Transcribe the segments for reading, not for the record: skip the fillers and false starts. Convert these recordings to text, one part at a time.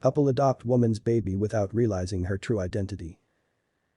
Couple adopt woman's baby without realizing her true identity.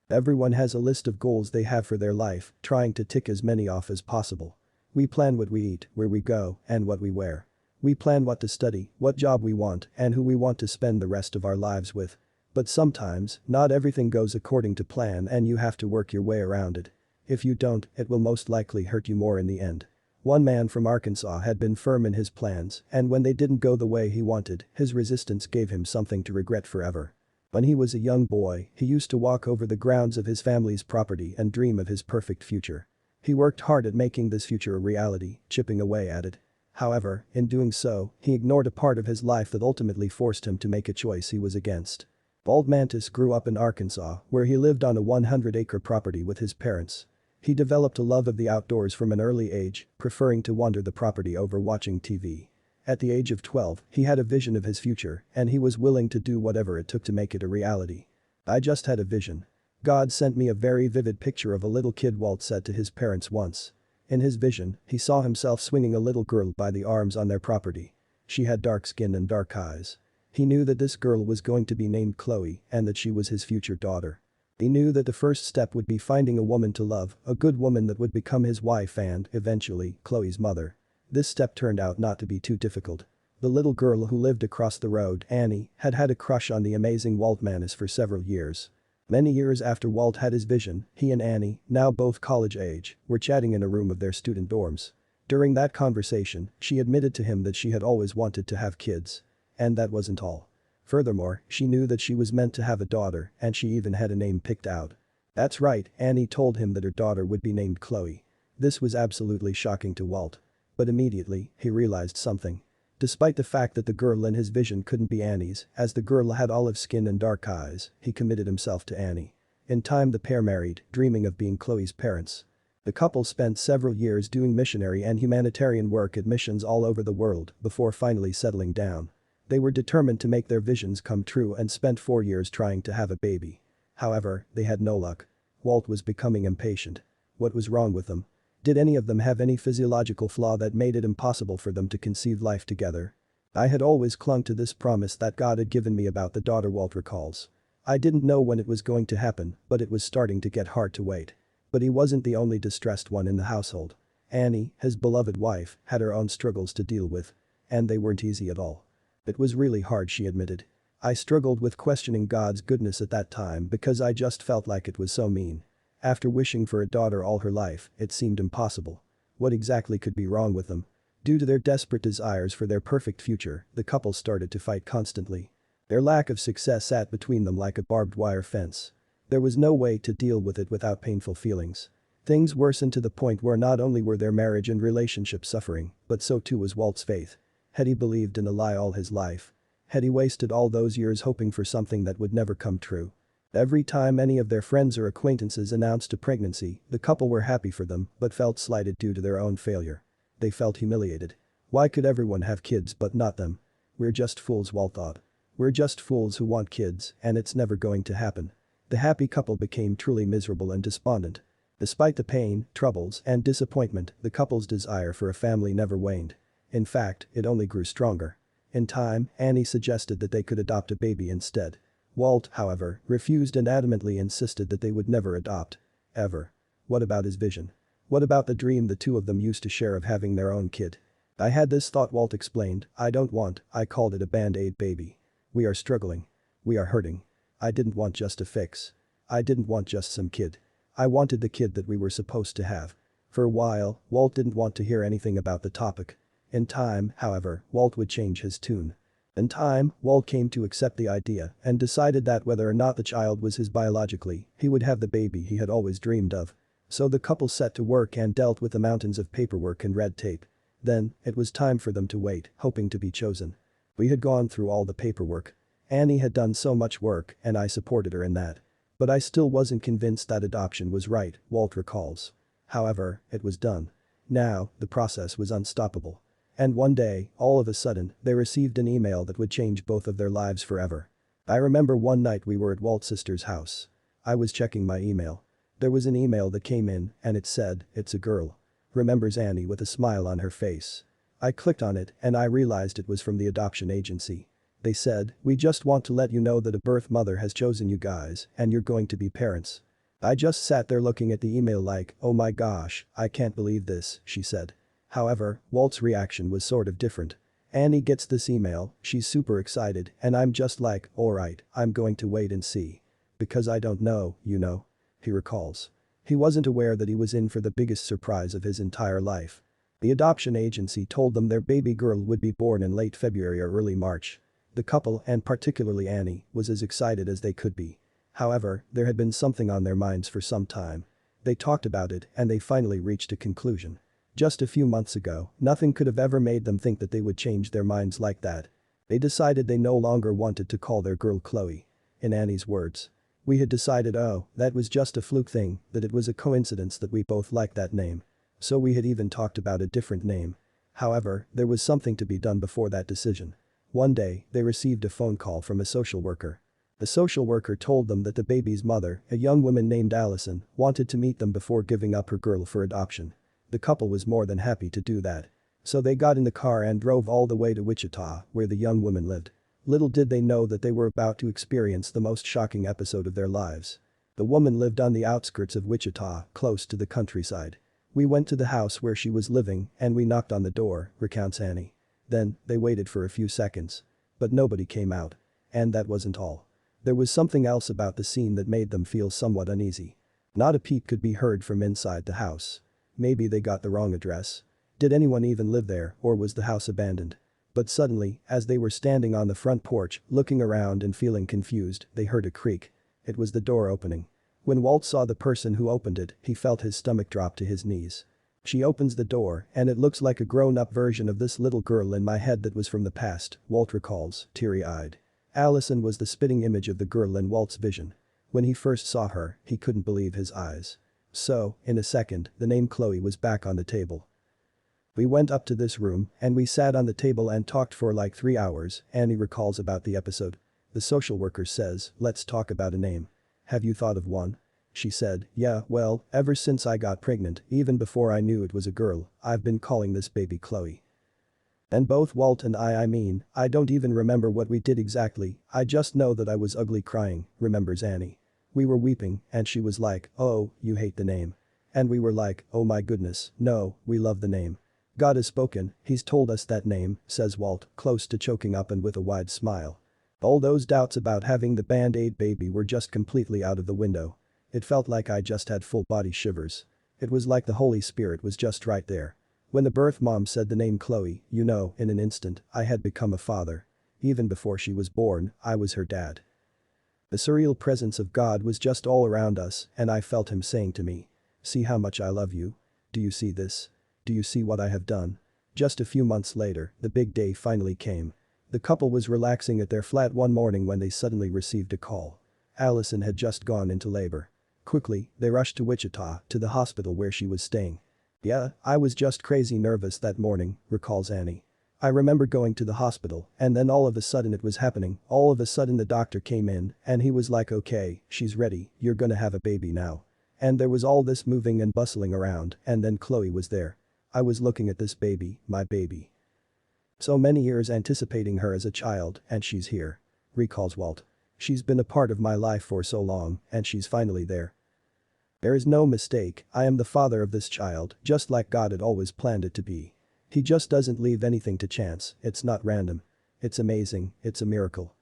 Everyone has a list of goals they have for their life, trying to tick as many off as possible. We plan what we eat, where we go, and what we wear. We plan what to study, what job we want, and who we want to spend the rest of our lives with. But sometimes, not everything goes according to plan and you have to work your way around it. If you don't, it will most likely hurt you more in the end. One man from Arkansas had been firm in his plans, and when they didn't go the way he wanted, his resistance gave him something to regret forever. When he was a young boy, he used to walk over the grounds of his family's property and dream of his perfect future. He worked hard at making this future a reality, chipping away at it. However, in doing so, he ignored a part of his life that ultimately forced him to make a choice he was against. Bald Mantis grew up in Arkansas, where he lived on a 100-acre property with his parents. He developed a love of the outdoors from an early age, preferring to wander the property over watching TV. At the age of 12, he had a vision of his future, and he was willing to do whatever it took to make it a reality. "I just had a vision. God sent me a very vivid picture of a little kid," Walt said to his parents once. In his vision, he saw himself swinging a little girl by the arms on their property. She had dark skin and dark eyes. He knew that this girl was going to be named Chloe and that she was his future daughter. He knew that the first step would be finding a woman to love, a good woman that would become his wife and, eventually, Chloe's mother. This step turned out not to be too difficult. The little girl who lived across the road, Annie, had had a crush on the amazing Walt Mantis for several years. Many years after Walt had his vision, he and Annie, now both college age, were chatting in a room of their student dorms. During that conversation, she admitted to him that she had always wanted to have kids. And that wasn't all. Furthermore, she knew that she was meant to have a daughter and she even had a name picked out. That's right, Annie told him that her daughter would be named Chloe. This was absolutely shocking to Walt. But immediately, he realized something. Despite the fact that the girl in his vision couldn't be Annie's, as the girl had olive skin and dark eyes, he committed himself to Annie. In time the pair married, dreaming of being Chloe's parents. The couple spent several years doing missionary and humanitarian work at missions all over the world before finally settling down. They were determined to make their visions come true and spent 4 years trying to have a baby. However, they had no luck. Walt was becoming impatient. What was wrong with them? Did any of them have any physiological flaw that made it impossible for them to conceive life together? "I had always clung to this promise that God had given me about the daughter," Walt recalls. "I didn't know when it was going to happen, but it was starting to get hard to wait." But he wasn't the only distressed one in the household. Annie, his beloved wife, had her own struggles to deal with. And they weren't easy at all. "It was really hard," she admitted. "I struggled with questioning God's goodness at that time because I just felt like it was so mean. After wishing for a daughter all her life, it seemed impossible. What exactly could be wrong with them?" Due to their desperate desires for their perfect future, the couple started to fight constantly. Their lack of success sat between them like a barbed wire fence. There was no way to deal with it without painful feelings. Things worsened to the point where not only were their marriage and relationship suffering, but so too was Walt's faith. Had he believed in a lie all his life? Had he wasted all those years hoping for something that would never come true? Every time any of their friends or acquaintances announced a pregnancy, the couple were happy for them but felt slighted due to their own failure. They felt humiliated. Why could everyone have kids but not them? "We're just fools," Walt thought. "We're just fools who want kids, and it's never going to happen." The happy couple became truly miserable and despondent. Despite the pain, troubles, and disappointment, the couple's desire for a family never waned. In fact, it only grew stronger. In time, Annie suggested that they could adopt a baby instead. Walt, however, refused and adamantly insisted that they would never adopt. Ever. What about his vision? What about the dream the two of them used to share of having their own kid? "I had this thought," Walt explained. I called it a Band-Aid baby. We are struggling. We are hurting. I didn't want just a fix. I didn't want just some kid. I wanted the kid that we were supposed to have." For a while, Walt didn't want to hear anything about the topic. In time, however, Walt would change his tune. In time, Walt came to accept the idea and decided that whether or not the child was his biologically, he would have the baby he had always dreamed of. So the couple set to work and dealt with the mountains of paperwork and red tape. Then, it was time for them to wait, hoping to be chosen. "We had gone through all the paperwork. Annie had done so much work and I supported her in that. But I still wasn't convinced that adoption was right," Walt recalls. However, it was done. Now, the process was unstoppable. And one day, all of a sudden, they received an email that would change both of their lives forever. "I remember one night we were at Walt's sister's house. I was checking my email. There was an email that came in and it said, 'It's a girl.'" Remembers Annie with a smile on her face. "I clicked on it and I realized it was from the adoption agency. They said, "We just want to let you know that a birth mother has chosen you guys and you're going to be parents." I just sat there looking at the email like, "Oh my gosh, I can't believe this," she said. However, Walt's reaction was sort of different. Annie gets this email, she's super excited, and I'm just like, alright, I'm going to wait and see. Because I don't know, you know. He recalls. He wasn't aware that he was in for the biggest surprise of his entire life. The adoption agency told them their baby girl would be born in late February or early March. The couple, and particularly Annie, was as excited as they could be. However, there had been something on their minds for some time. They talked about it and they finally reached a conclusion. Just a few months ago, nothing could have ever made them think that they would change their minds like that. They decided they no longer wanted to call their girl Chloe. In Annie's words. "We had decided, oh, that was just a fluke thing, that it was a coincidence that we both liked that name. So we had even talked about a different name. However, there was something to be done before that decision." One day, they received a phone call from a social worker. The social worker told them that the baby's mother, a young woman named Allison, wanted to meet them before giving up her girl for adoption. The couple was more than happy to do that. So they got in the car and drove all the way to Wichita, where the young woman lived. Little did they know that they were about to experience the most shocking episode of their lives. The woman lived on the outskirts of Wichita, close to the countryside. "We went to the house where she was living and we knocked on the door," recounts Annie. "Then, they waited for a few seconds. But nobody came out. And that wasn't all. There was something else about the scene that made them feel somewhat uneasy. Not a peep could be heard from inside the house. Maybe they got the wrong address. Did anyone even live there, or was the house abandoned? But suddenly, as they were standing on the front porch, looking around and feeling confused, they heard a creak. It was the door opening. When Walt saw the person who opened it, he felt his stomach drop to his knees. She opens the door, and it looks like a grown-up version of this little girl in my head that was from the past, Walt recalls, teary-eyed. Allison was the spitting image of the girl in Walt's vision. When he first saw her, he couldn't believe his eyes. So, in a second, the name Chloe was back on the table. "We went up to this room and we sat on the table and talked for like 3 hours," Annie recalls about the episode. The social worker says, "Let's talk about a name. Have you thought of one?" She said, "Yeah, well, ever since I got pregnant, even before I knew it was a girl, I've been calling this baby Chloe." And both Walt and I don't even remember what we did exactly, I just know that I was ugly crying, remembers Annie. We were weeping and she was like, "Oh, you hate the name." And we were like, "Oh my goodness, no, we love the name. God has spoken, he's told us that name," says Walt, close to choking up and with a wide smile. All those doubts about having the Band-Aid baby were just completely out of the window. It felt like I just had full body shivers. It was like the Holy Spirit was just right there. When the birth mom said the name Chloe, you know, in an instant, I had become a father. Even before she was born, I was her dad. The surreal presence of God was just all around us and I felt him saying to me, "See how much I love you? Do you see this? Do you see what I have done?" Just a few months later, the big day finally came. The couple was relaxing at their flat one morning when they suddenly received a call. Allison had just gone into labor. Quickly, they rushed to Wichita, to the hospital where she was staying. "Yeah, I was just crazy nervous that morning," recalls Annie. "I remember going to the hospital and then all of a sudden it was happening, all of a sudden the doctor came in and he was like, okay, she's ready, you're gonna have a baby now." And there was all this moving and bustling around and then Chloe was there. I was looking at this baby, my baby. So many years anticipating her as a child and she's here. Recalls Walt. "She's been a part of my life for so long and she's finally there. There is no mistake, I am the father of this child, just like God had always planned it to be. He just doesn't leave anything to chance, it's not random. It's amazing, it's a miracle."